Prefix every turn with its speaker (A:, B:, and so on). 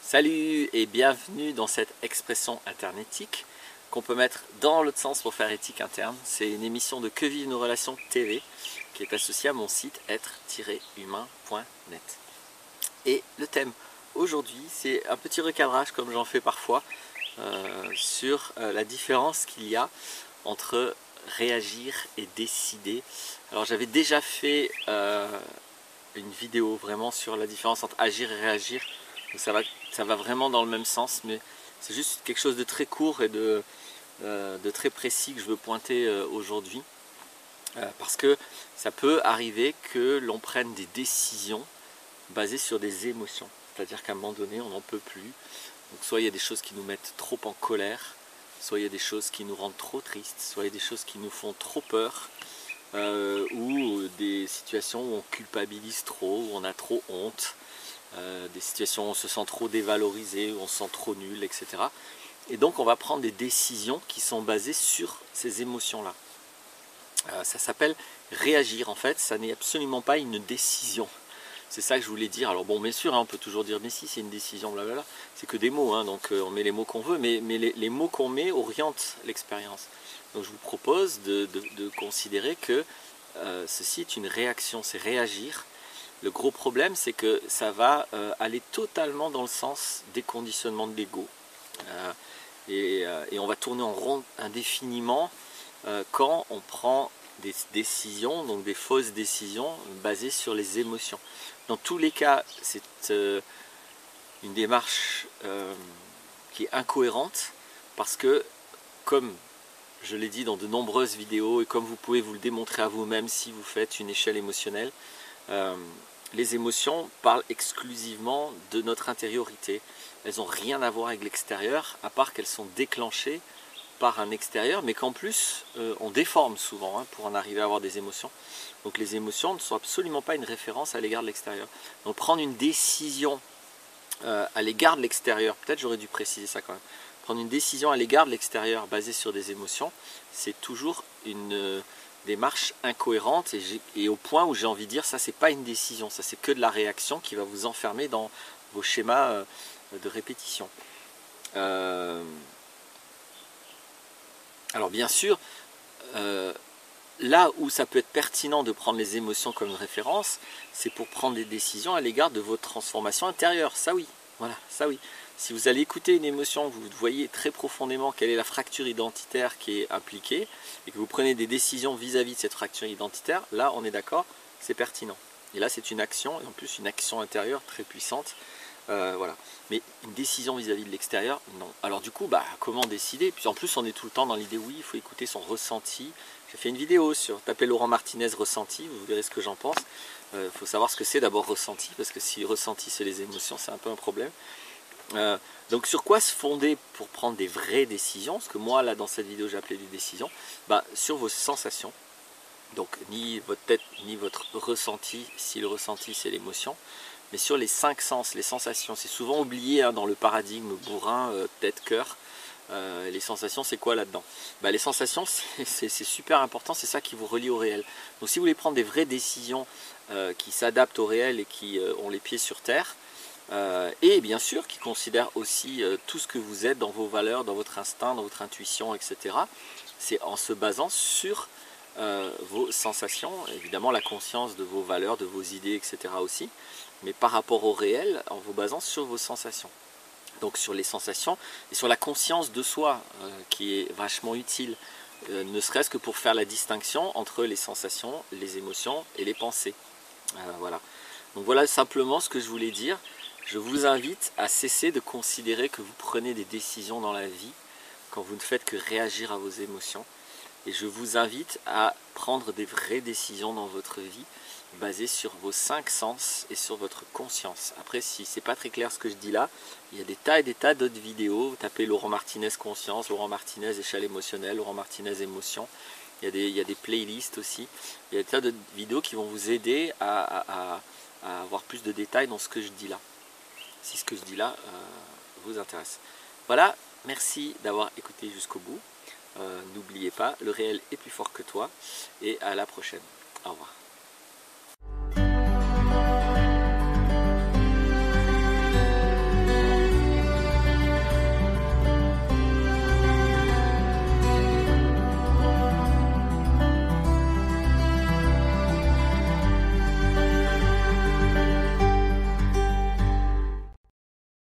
A: Salut et bienvenue dans cette expression internétique qu'on peut mettre dans l'autre sens pour faire éthique interne. C'est une émission de Que vivent nos relations TV qui est associée à mon site être-humain.net. Et le thème aujourd'hui, c'est un petit recadrage comme j'en fais parfois sur la différence qu'il y a entre réagir et décider. Alors j'avais déjà fait une vidéo vraiment sur la différence entre agir et réagir. Donc ça va vraiment dans le même sens, mais c'est juste quelque chose de très court et de très précis que je veux pointer aujourd'hui. Parce que ça peut arriver que l'on prenne des décisions basées sur des émotions. C'est-à-dire qu'à un moment donné, on n'en peut plus. Donc soit il y a des choses qui nous mettent trop en colère, soit il y a des choses qui nous rendent trop tristes, soit il y a des choses qui nous font trop peur, ou des situations où on culpabilise trop, où on a trop honte, des situations où on se sent trop dévalorisé, où on se sent trop nul, etc. Et donc on va prendre des décisions qui sont basées sur ces émotions-là. Ça s'appelle réagir en fait, ça n'est absolument pas une décision. C'est ça que je voulais dire. Alors bon, bien sûr, hein, on peut toujours dire mais si c'est une décision, blablabla. C'est que des mots, hein, donc on met les mots qu'on veut, mais les mots qu'on met orientent l'expérience. Donc je vous propose de considérer que ceci est une réaction, c'est réagir. Le gros problème, c'est que ça va aller totalement dans le sens des conditionnements de l'ego. Et on va tourner en rond indéfiniment quand on prend des décisions, donc des fausses décisions basées sur les émotions. Dans tous les cas, c'est une démarche qui est incohérente parce que, comme je l'ai dit dans de nombreuses vidéos et comme vous pouvez vous le démontrer à vous-même si vous faites une échelle émotionnelle, les émotions parlent exclusivement de notre intériorité. Elles n'ont rien à voir avec l'extérieur, à part qu'elles sont déclenchées par un extérieur, mais qu'en plus on déforme souvent pour en arriver à avoir des émotions. Donc les émotions ne sont absolument pas une référence à l'égard de l'extérieur. Donc prendre une décision à l'égard de l'extérieur, peut-être j'aurais dû préciser ça quand même, prendre une décision à l'égard de l'extérieur basée sur des émotions, c'est toujours une démarche incohérente et au point où j'ai envie de dire ça c'est pas une décision, ça c'est que de la réaction qui va vous enfermer dans vos schémas de répétition. Alors bien sûr, là où ça peut être pertinent de prendre les émotions comme référence, c'est pour prendre des décisions à l'égard de votre transformation intérieure, ça oui, voilà, ça oui. Si vous allez écouter une émotion, vous voyez très profondément quelle est la fracture identitaire qui est impliquée, et que vous prenez des décisions vis-à-vis de cette fracture identitaire, là on est d'accord, c'est pertinent. Et là c'est une action, et en plus une action intérieure très puissante. Voilà. Mais une décision vis-à-vis de l'extérieur, non. Alors du coup, comment décider? Puis en plus, on est tout le temps dans l'idée, oui, il faut écouter son ressenti. J'ai fait une vidéo sur taper Laurent Martinez ressenti, vous verrez ce que j'en pense. Il faut savoir ce que c'est d'abord ressenti, parce que si ressenti c'est les émotions, c'est un peu un problème. Donc sur quoi se fonder pour prendre des vraies décisions? Ce que moi, là, dans cette vidéo, j'ai appelé des décisions. Sur vos sensations. Donc ni votre tête, ni votre ressenti, si le ressenti c'est l'émotion. Mais sur les 5 sens, les sensations, c'est souvent oublié dans le paradigme bourrin, tête, cœur. Les sensations, c'est quoi là-dedans? Les sensations, c'est super important, c'est ça qui vous relie au réel. Donc si vous voulez prendre des vraies décisions qui s'adaptent au réel et qui ont les pieds sur terre, et bien sûr qui considèrent aussi tout ce que vous êtes dans vos valeurs, dans votre instinct, dans votre intuition, etc. C'est en se basant sur vos sensations, évidemment la conscience de vos valeurs, de vos idées, etc. aussi, mais par rapport au réel, en vous basant sur vos sensations. Donc sur les sensations et sur la conscience de soi, qui est vachement utile, ne serait-ce que pour faire la distinction entre les sensations, les émotions et les pensées. Voilà. Donc voilà simplement ce que je voulais dire. Je vous invite à cesser de considérer que vous prenez des décisions dans la vie quand vous ne faites que réagir à vos émotions. Et je vous invite à prendre des vraies décisions dans votre vie basées sur vos 5 sens et sur votre conscience. Après, si c'est pas très clair ce que je dis là, il y a des tas et des tas d'autres vidéos. Vous tapez Laurent Martinez conscience, Laurent Martinez échelle émotionnelle, Laurent Martinez émotion. Il y a des playlists aussi. Il y a des tas de vidéos qui vont vous aider à avoir plus de détails dans ce que je dis là. Si ce que je dis là vous intéresse. Voilà, merci d'avoir écouté jusqu'au bout. N'oubliez pas, le réel est plus fort que toi et à la prochaine. Au revoir.